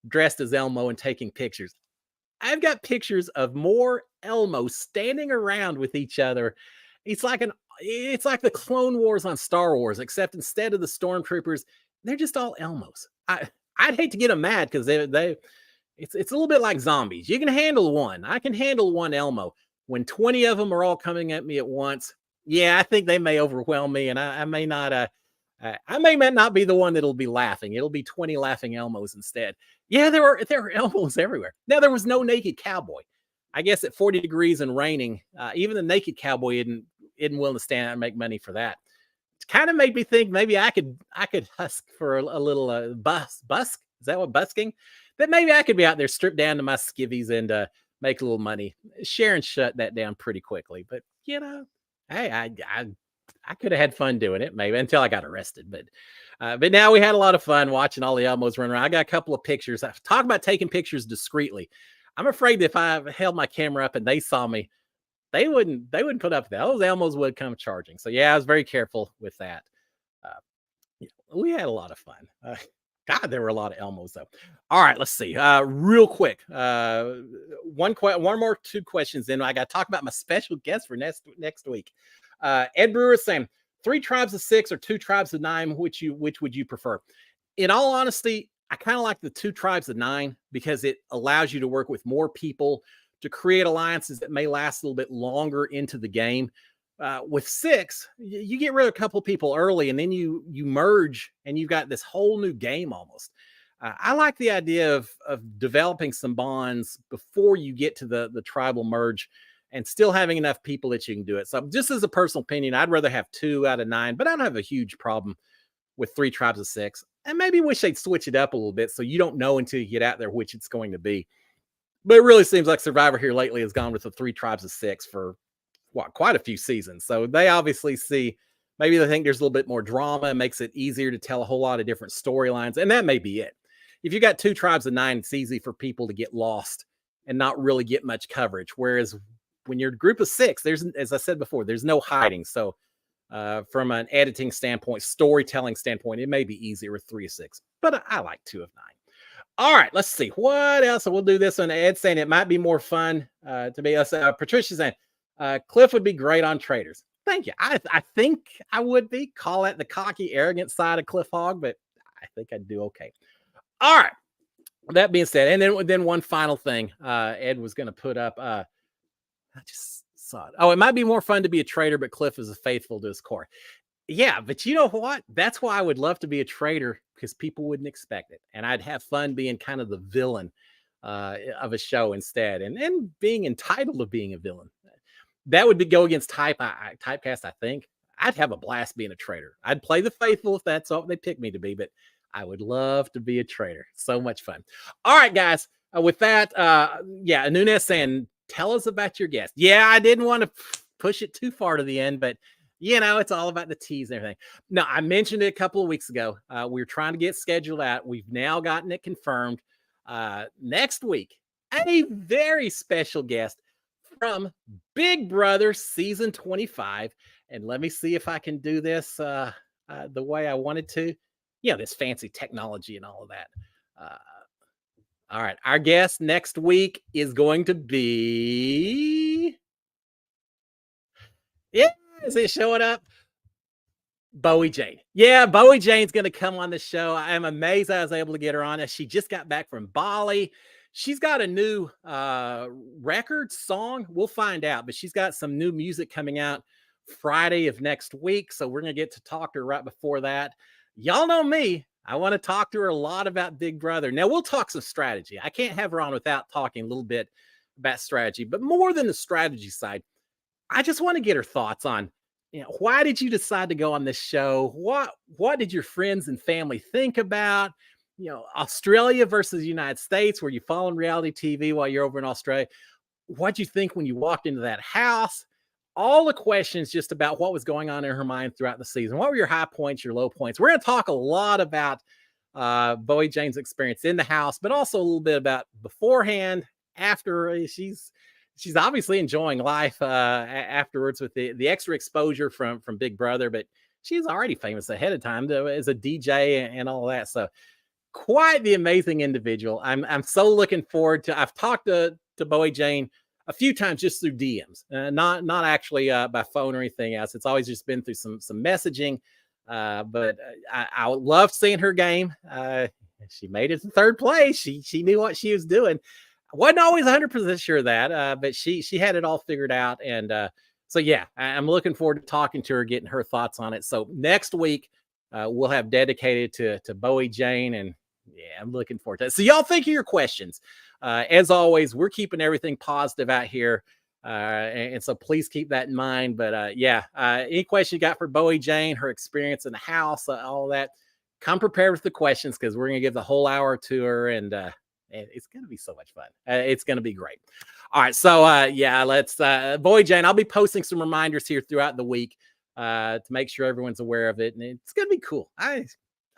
dressed as Elmo and taking pictures? I've got pictures of more Elmo standing around with each other. It's like the Clone Wars on Star Wars, except instead of the stormtroopers, they're just all Elmos. I'd hate to get them mad because it's a little bit like zombies. You can handle one. I can handle one Elmo. When 20 of them are all coming at me at once, yeah, I think they may overwhelm me, and I may not I may not be the one that'll be laughing. It'll be 20 laughing Elmos instead. Yeah, there were Elmos everywhere. Now there was no naked cowboy. I guess at 40 degrees and raining, even the naked cowboy isn't willing to stand out and make money for that. It kind of made me think maybe I could husk for a little busk. Is that what busking? That maybe I could be out there stripped down to my skivvies and make a little money. Sharon shut that down pretty quickly, but hey, I could have had fun doing it maybe until I got arrested. But now we had a lot of fun watching all the Elmos run around. I got a couple of pictures. Talk about taking pictures discreetly. I'm afraid that if I held my camera up and they saw me, they wouldn't put up that. Those Elmos would come charging. So yeah, I was very careful with that. We had a lot of fun. God, there were a lot of Elmos though. All right, let's see. Real quick. One more two questions. Then I got to talk about my special guest for next week. Ed Brewer is saying 3 tribes of 6 or 2 tribes of 9. Which would you prefer? In all honesty, I kind of like the 2 tribes of 9 because it allows you to work with more people to create alliances that may last a little bit longer into the game. With 6, you get rid of a couple of people early, and then you merge, and you've got this whole new game almost. I like the idea of developing some bonds before you get to the tribal merge, and still having enough people that you can do it. So, just as a personal opinion, I'd rather have 2 out of 9, but I don't have a huge problem with 3 tribes of 6. And maybe wish they'd switch it up a little bit so you don't know until you get out there which it's going to be. But it really seems like Survivor here lately has gone with the 3 tribes of 6 for quite a few seasons. So they obviously see, maybe they think there's a little bit more drama. It makes it easier to tell a whole lot of different storylines. And that may be it. If you got 2 tribes of 9, it's easy for people to get lost and not really get much coverage. Whereas when you're a group of 6, there's, as I said before, there's no hiding. So from an editing standpoint, storytelling standpoint, it may be easier with 3 of 6, but I like 2 of 9. All right, let's see what else. So we'll do this one. Ed saying it might be more fun to be us. Patricia saying Cliff would be great on Traders. Thank you. I think I would be. Call that the cocky, arrogant side of Cliff Hogg, but I think I'd do okay. All right. That being said, and then one final thing, Ed was going to put up. I just saw it. Oh, it might be more fun to be a trader, but Cliff is faithful to his core. Yeah, but you know what? That's why I would love to be a trader, because people wouldn't expect it, and I'd have fun being kind of the villain of a show instead, and being entitled to being a villain. That would go against typecast. I think I'd have a blast being a trader. I'd play the faithful if that's all they pick me to be, but I would love to be a trainer. So much fun. All right, guys. With that, yeah, Nunez saying, tell us about your guest. Yeah, I didn't want to push it too far to the end, but it's all about the teas and everything. Now, I mentioned it a couple of weeks ago. We were trying to get scheduled out. We've now gotten it confirmed. Next week, a very special guest from Big Brother season 25. And let me see if I can do this the way I wanted to. This fancy technology and all of that. Uh, all right. Our guest next week is going to be. Yeah, is it showing up? Bowie Jane. Yeah, Bowie Jane's going to come on the show. I am amazed I was able to get her on. She just got back from Bali. She's got a new record song. We'll find out, but she's got some new music coming out Friday of next week. So we're going to get to talk to her right before that. Y'all know me. I want to talk to her a lot about Big Brother. Now we'll talk some strategy. I can't have her on without talking a little bit about strategy, but more than the strategy side, I just want to get her thoughts on, why did you decide to go on this show? What did your friends and family think about, Australia versus the United States, where you follow reality TV while you're over in Australia? What'd you think when you walked into that house? All the questions just about what was going on in her mind throughout the season. What were your high points, your low points? We're going to talk a lot about Bowie Jane's experience in the house, but also a little bit about beforehand, after. She's obviously enjoying life afterwards with the extra exposure from Big Brother, but she's already famous ahead of time as a DJ and all that. So quite the amazing individual. I'm so looking forward to. I've talked to Bowie Jane a few times just through DMs, not actually by phone or anything else. It's always just been through some messaging. But I love seeing her game. She made it to third place. She knew what she was doing. I wasn't always 100% sure of that, but she had it all figured out. And so, yeah, I'm looking forward to talking to her, getting her thoughts on it. So next week, we'll have dedicated to Bowie Jane. And yeah, I'm looking forward to it. So y'all think of your questions. As always, we're keeping everything positive out here. And so please keep that in mind. But yeah, any question you got for Bowie Jane, her experience in the house, all that, come prepared with the questions, because we're going to give the whole hour to her. And it's going to be so much fun. It's going to be great. All right. So yeah, let's Bowie Jane, I'll be posting some reminders here throughout the week to make sure everyone's aware of it. And it's going to be cool.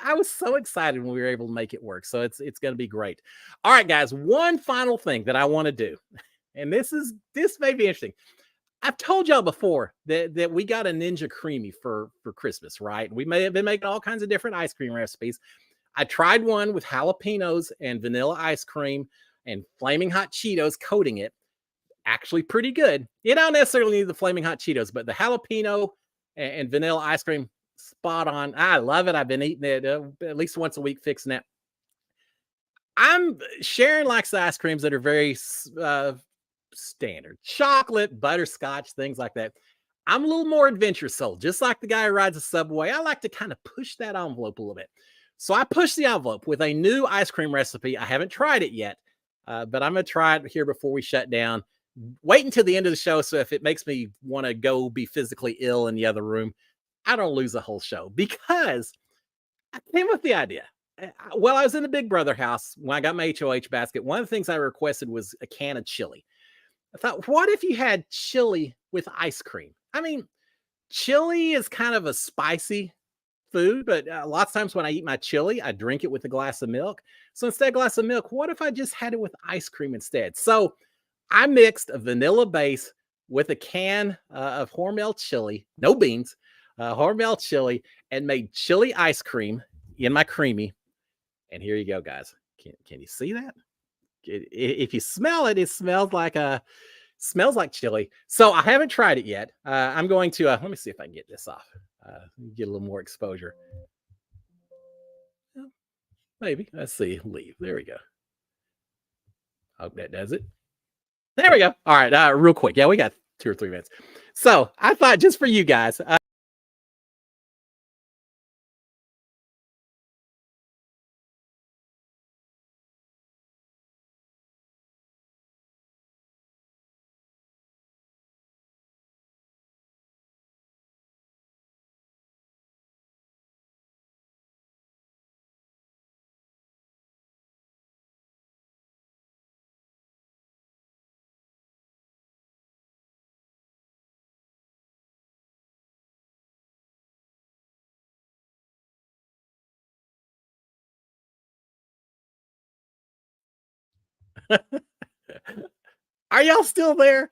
I was so excited when we were able to make it work. So it's going to be great. All right, guys, one final thing that I want to do. And this may be interesting. I've told y'all before that we got a Ninja Creamy for Christmas, right? We may have been making all kinds of different ice cream recipes. I tried one with jalapenos and vanilla ice cream and flaming hot Cheetos coating it. Actually pretty good. You don't necessarily need the flaming hot Cheetos, but the jalapeno and vanilla ice cream, spot on. I love it. I've been eating it at least once a week, fixing it. Sharon likes the ice creams that are very standard, chocolate, butterscotch, things like that. I'm a little more adventurous soul, just like the guy who rides a subway. I like to kind of push that envelope a little bit. So I pushed the envelope with a new ice cream recipe. I haven't tried it yet, but I'm going to try it here before we shut down. Wait until the end of the show. So if it makes me want to go be physically ill in the other room, I don't lose the whole show, because I came with the idea. Well, I was in the Big Brother house when I got my HOH basket. One of the things I requested was a can of chili. I thought, what if you had chili with ice cream? I mean, chili is kind of a spicy food, but lots of times when I eat my chili, I drink it with a glass of milk. So instead of a glass of milk, what if I just had it with ice cream instead? So I mixed a vanilla base with a can of Hormel chili, no beans, Hormel chili, and made chili ice cream in my creamy. And here you go, guys. Can you see that? If you smell it, it smells like chili. So I haven't tried it yet. I'm going to let me see if I can get this off. Get a little more exposure. Well, maybe. Let's see. Leave. There we go. Hope that does it. There we go. All right. Real quick. Yeah, we got 2 or 3 minutes. So I thought, just for you guys, Are y'all still there?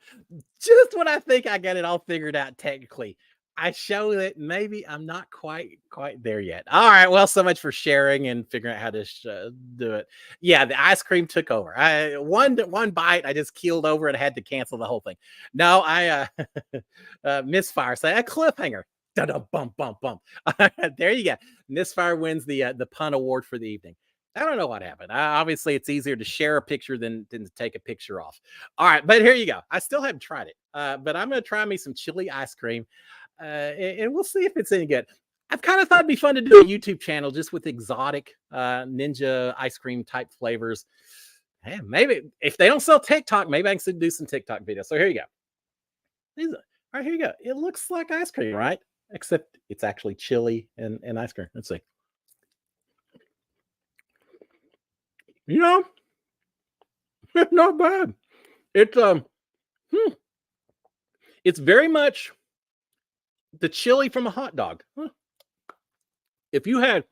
Just when I think I got it all figured out technically, I show that maybe I'm not quite there yet. All right, well, so much for sharing and figuring out how to do it. Yeah, the ice cream took over. I one bite, I just keeled over and had to cancel the whole thing. No, I misfire. Say a cliffhanger. Da-da, bump, bump, bump. There you go. Misfire wins the pun award for the evening. I don't know what happened. Obviously, it's easier to share a picture than to take a picture off. All right, but here you go. I still haven't tried it, but I'm going to try me some chili ice cream, and we'll see if it's any good. I've kind of thought it'd be fun to do a YouTube channel just with exotic ninja ice cream type flavors. Hey, maybe if they don't sell TikTok, maybe I can do some TikTok videos. So here you go. All right, here you go. It looks like ice cream, right? Except it's actually chili and ice cream. Let's see. You know, it's not bad. It's it's very much the chili from a hot dog. Huh. If you had,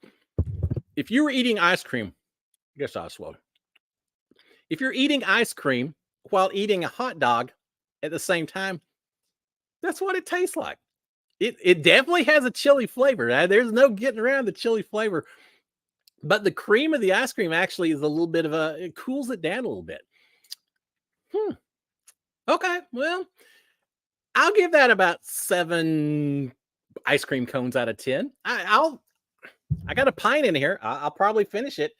if you were eating ice cream, I guess I'll swallow. If you're eating ice cream while eating a hot dog at the same time, that's what it tastes like. It definitely has a chili flavor. There's no getting around the chili flavor, but the cream of the ice cream actually is a little bit of it cools it down a little bit. Okay, well, I'll give that about 7 ice cream cones out of 10. I got a pint in here. I'll probably finish it.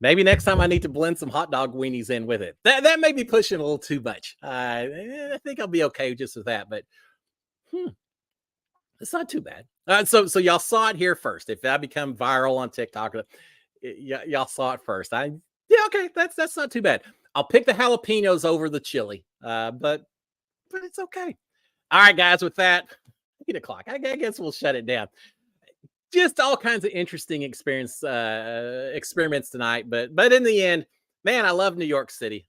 Maybe next time I need to blend some hot dog weenies in with it. That may be pushing a little too much. I think I'll be okay just with that, but it's not too bad. So y'all saw it here first. If I become viral on TikTok, y'all saw it first. Yeah, okay, that's not too bad. I'll pick the jalapenos over the chili, but it's okay. All right, guys. With that, 8 o'clock. I guess we'll shut it down. Just all kinds of interesting experiments tonight, but in the end, man, I love New York City.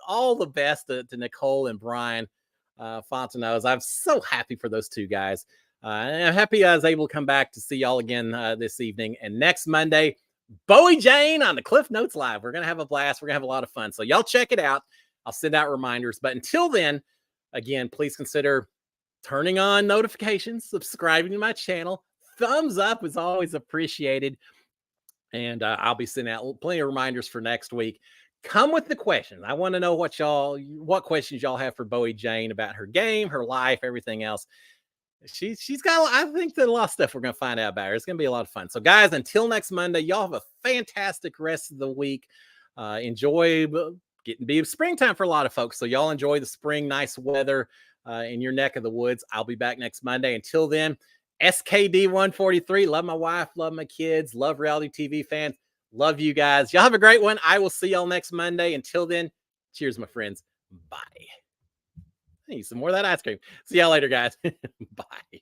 All the best to Nicole and Brian Fontenot's. I'm so happy for those two guys. I'm happy I was able to come back to see y'all again this evening. And next Monday, Bowie Jane on the Cliff Notes Live. We're gonna have a blast. We're gonna have a lot of fun. So y'all check it out. I'll send out reminders. But until then, again, please consider turning on notifications, subscribing to my channel. Thumbs up is always appreciated. And I'll be sending out plenty of reminders for next week. Come with the questions. I want to know what questions y'all have for Bowie Jane about her game, her life, everything else. She's got, I think that a lot of stuff we're going to find out about her. It's going to be a lot of fun. So guys, until next Monday, y'all have a fantastic rest of the week. Enjoy getting be springtime for a lot of folks. So y'all enjoy the spring, nice weather in your neck of the woods. I'll be back next Monday. Until then, SKD 143. Love my wife, love my kids, love reality TV fans. Love you guys. Y'all have a great one. I will see y'all next Monday. Until then, cheers, my friends. Bye. I need some more of that ice cream. See y'all later, guys. Bye.